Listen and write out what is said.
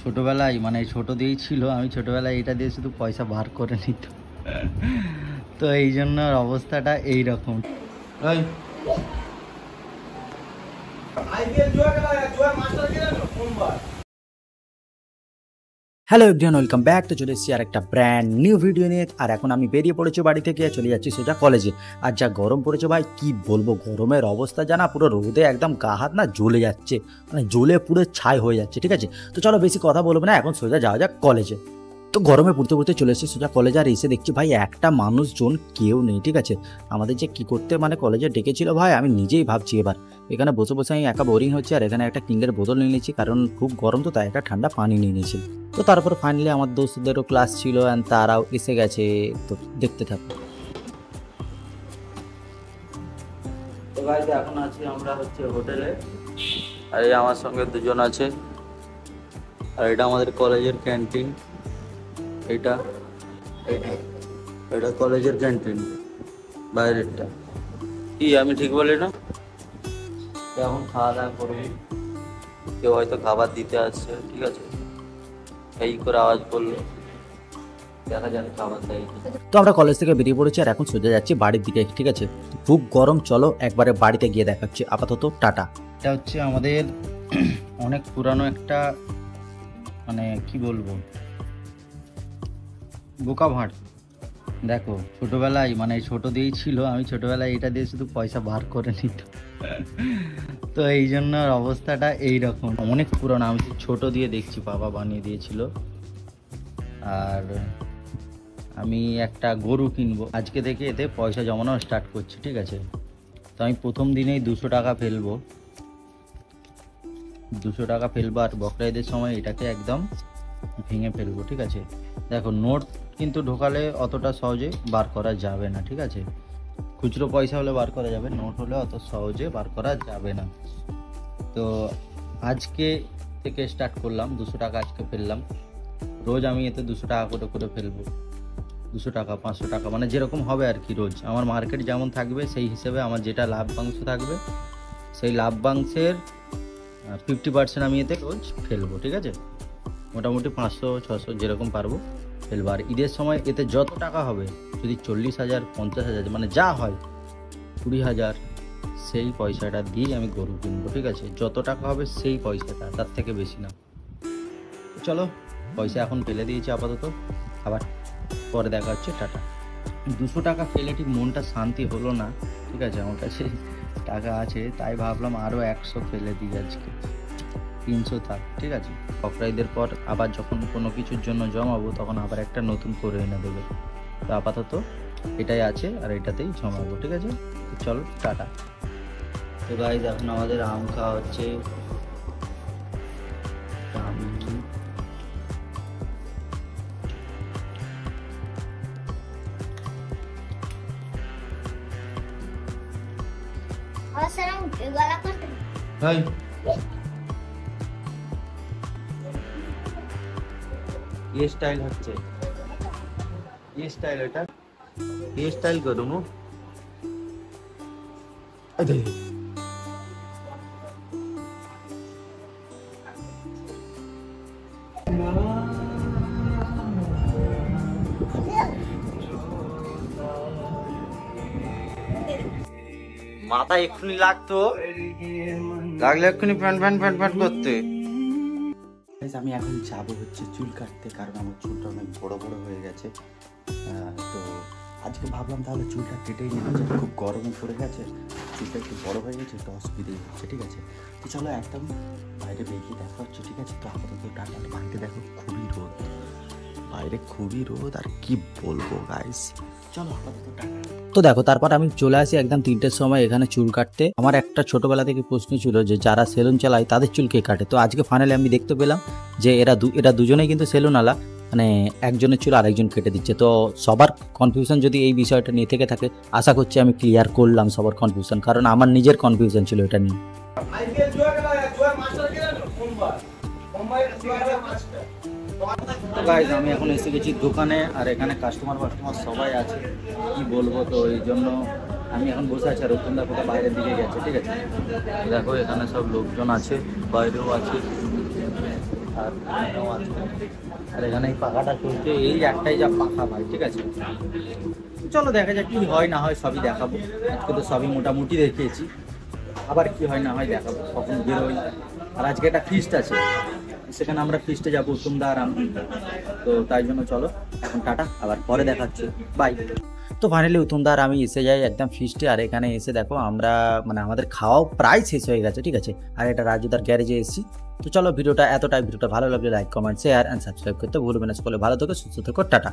ছোটোবেলায় মানে ছোট দিয়েই ছিল, আমি ছোটোবেলায় এটা দিয়ে শুধু পয়সা বার করে নিত। তো এই জন্য অবস্থাটা এইরকম। Hello everyone, welcome back. তো চলে এসেছি আর একটা ব্র্যান্ড নিউ ভিডিও নিয়ে। আর এখন আমি বেরিয়ে পড়েছি বাড়ি থেকে, চলে যাচ্ছি সোজা কলেজে। আর যা গরম পড়েছে ভাই, কি বলবো, গরমের অবস্থা জানা, পুরো রোদে একদম গা হাত না জ্বলে যাচ্ছে, মানে জ্বলে পুরো ছাই হয়ে যাচ্ছে। ঠিক আছে, তো চলো বেশি কথা বলবো না, এখন সোজা যাওয়া যাক কলেজে। তো গরমে পড়তে পড়তে চলে এসেছি সোজা কলেজে। আর এসে দেখছি ভাই একটা মানুষজন কেউ নেই। ঠিক আছে, আমাদের যে কী করতে মানে কলেজে ডেকেছিল ভাই, আমি নিজেই ভাবছি এবার এখানে বসে বসে আমি একা বোরিং হচ্ছে। আর এখানে একটা কিংয়ের বোতল নিয়ে নিয়েছি, কারণ খুব গরম, তো তাই একটা ঠান্ডা পানি নিয়ে নিয়েছি। তো তারপর ফাইনালি আমার দোস্তদেরও ক্লাস ছিল অ্যান্ড তারাও এসে গেছে। তো দেখতে থাকো। তো গাইস এখন আছি আমরা হচ্ছে হোটেলে, আর এই আমার সঙ্গে দুজন আছে। আর এটা আমাদের কলেজের ক্যান্টিন। এটা এটা কলেজের ক্যান্টিন, বাইরেরটা। কি আমি ঠিক বলি না? এখন খাওয়া দাওয়া করবি, কেউ হয়তো খাবার দিতে আসছে। ঠিক আছে, এই করে আওয়াজ করলো, দেখা যাক খাবার দেয়। তো আমরা কলেজ থেকে বেরিয়ে পড়েছি আর এখন সোজা যাচ্ছি বাড়ির দিকে। ঠিক আছে, খুব গরম, চলো একবারে বাড়িতে গিয়ে দেখাচ্ছি। আপাতত টাটা। এটা হচ্ছে আমাদের অনেক পুরানো একটা, মানে কি বলবো, বোকা ভাঁড়। দেখো ছোটোবেলায় মানে ছোট দিয়েই ছিল, আমি ছোটোবেলায় এটা দিয়ে শুধু পয়সা বার করে নিত। তো এই জন্য অবস্থাটা এইরকম, অনেক পুরনো। আমি ছোট দিয়ে দেখছি, বাবা বানিয়ে দিয়েছিল। আর আমি একটা গরু কিনবো, আজকে থেকে এতে পয়সা জমানো স্টার্ট করছি। ঠিক আছে, তো আমি প্রথম দিনেই 200 টাকা ফেলবো, 200 টাকা ফেলবো। আর বকরা ঈদের সময় এটাকে একদম ভেঙে ফেলবো। ঠিক আছে, দেখো নোট কিন্তু ঢোকালে অতটা সহজে বার করা যাবে না। ঠিক আছে, খুচরো পয়সা হলে বার করা যাবে, নোট হলে অত সহজে বার করা যাবে না। তো আজকে থেকে স্টার্ট করলাম, 200 টাকা আজকে ফেললাম। রোজ আমি এতে 200 টাকা করে করে ফেলবো, 200 টাকা 500 টাকা, মানে যেরকম হবে আর কি। রোজ আমার মার্কেট যেমন থাকবে সেই হিসেবে আমার যেটা লাভবাংশ থাকবে, সেই লাভবাংশের 50% আমি এতে রোজ ফেলবো। ঠিক আছে, মোটামুটি 500-600 যেরকম পারবো ফেলবো। আর ঈদের সময় এতে যত টাকা হবে, যদি 40,000 50,000 মানে যা হয় 20,000, সেই পয়সাটা দিয়ে আমি গরু কিনবো। ঠিক আছে, যত টাকা হবে সেই পয়সাটা, তার থেকে বেশি না। চলো, পয়সা এখন ফেলে দিয়েছি আপাতত, আবার পরে দেখা হচ্ছে, টাটা। 200 টাকা ফেলে ঠিক মনটা শান্তি হলো না। ঠিক আছে, আমার কাছে টাকা আছে, তাই ভাবলাম আরও 100 ফেলে দিই আজকে, 300 থাক। ঠিক আছে, বকরা ঈদের পর আবার যখন কোনো কিছুর জন্য জমাবো, তখন আবার একটা নতুন করে এনে দেবে। তো আপাতত এটাই আছে আর এটাতেই জমাবো। ঠিক আছে, চলো টাটা। তো গাইস এখন আমাদের আম খাওয়া হচ্ছে। ये स्टाइल হচ্ছে, ये स्टाइल এটা, ये स्टाइल করুন। আরে মাথা এক্ষুনি লাগতো, লাগলে এক্ষুনি ফ্যান ফ্যান ফ্যান ফ্যান করতে। আমি এখন যাবো হচ্ছে চুল কাটতে, কারণ আমার চুলটা অনেক বড় বড় হয়ে গেছে। তো আজকে ভাবলাম তাহলে চুলটা কেটেই নেওয়া যায়, খুব গরম পড়ে গেছে, চুলটা একটু বড় হয়ে গেছে, একটু অসুবিধেই হচ্ছে। ঠিক আছে, তো চলো একদম বাইরে বেরিয়ে দেখা হচ্ছে। ঠিক আছে, তো আপাতত টাটা। বাইরে দেখো খুবই রোদ, বাইরে খুবই রোদ, আর কি বলবো গাইস, চলো আপাতত টাটা। তো দেখো তারপর আমি চলে আসি একদম 3টের সময় এখানে চুল কাটতে। আমার একটা ছোটবেলা থেকে প্রশ্ন ছিল যে যারা সেলুন চালায় তাদের চুল কে কাটে। তো আজকে ফাইনালি আমি দেখতে পেলাম যে এরা দুজনেই কিন্তু সেলুনওয়ালা, মানে একজনের চুল আরেকজন কেটে দিচ্ছে। তো সবার কনফিউশন যদি এই বিষয়টা নিয়ে থেকে থাকে, আশা করছি আমি ক্লিয়ার করলাম সবার কনফিউশন, কারণ আমার নিজের কনফিউশন ছিল এটা নিয়ে। গাইস আমি এখন এসে গেছি দোকানে, আর এখানে কাস্টমার সবাই আছে, কি বলবো। তো এই জন্য আমি এখন বসে আছি, আর রতনদা কোথাও বাইরের দিকে গেছে। ঠিক আছে, দেখো এখানে সব লোকজন আছে, বাইরেও আছে। আর এখানেও আছে। আর এখানে এই পাখাটা চলছে, এই একটাই যা পাখা ভাই, ঠিক আছে। চলো দেখা যাক কি হয় না হয়, সবই দেখাবো। আজকে তো সবই মোটামুটি দেখিয়েছি, আবার কি হয় না হয় দেখাবো, কখন বেরোই। আর আজকে একটা ফিস্ট আছে, সেখানে আমরা ফিস্টে যাবো তোমরা আর আমি। তো তাই জন্য চলো এখন টাটা, আবার পরে দেখাচ্ছি, বাই। তো ফাইনালি উত্তমদার আমি এসে যাই একদম ফিস্টে। আর এখানে এসে দেখো আমরা মানে আমাদের খাওয়াও প্রায় শেষ হয়ে গেছে, ঠিক আছে। আর এটা রাজুদার গ্যারেজে এসেছি। তো চলো ভিডিওটা এতটাই, ভিডিওটা ভালো লাগলে like comment share and subscribe করতে ভুলবে না। সকলে ভালো থেকো, সুস্থ থেকো, টাটা।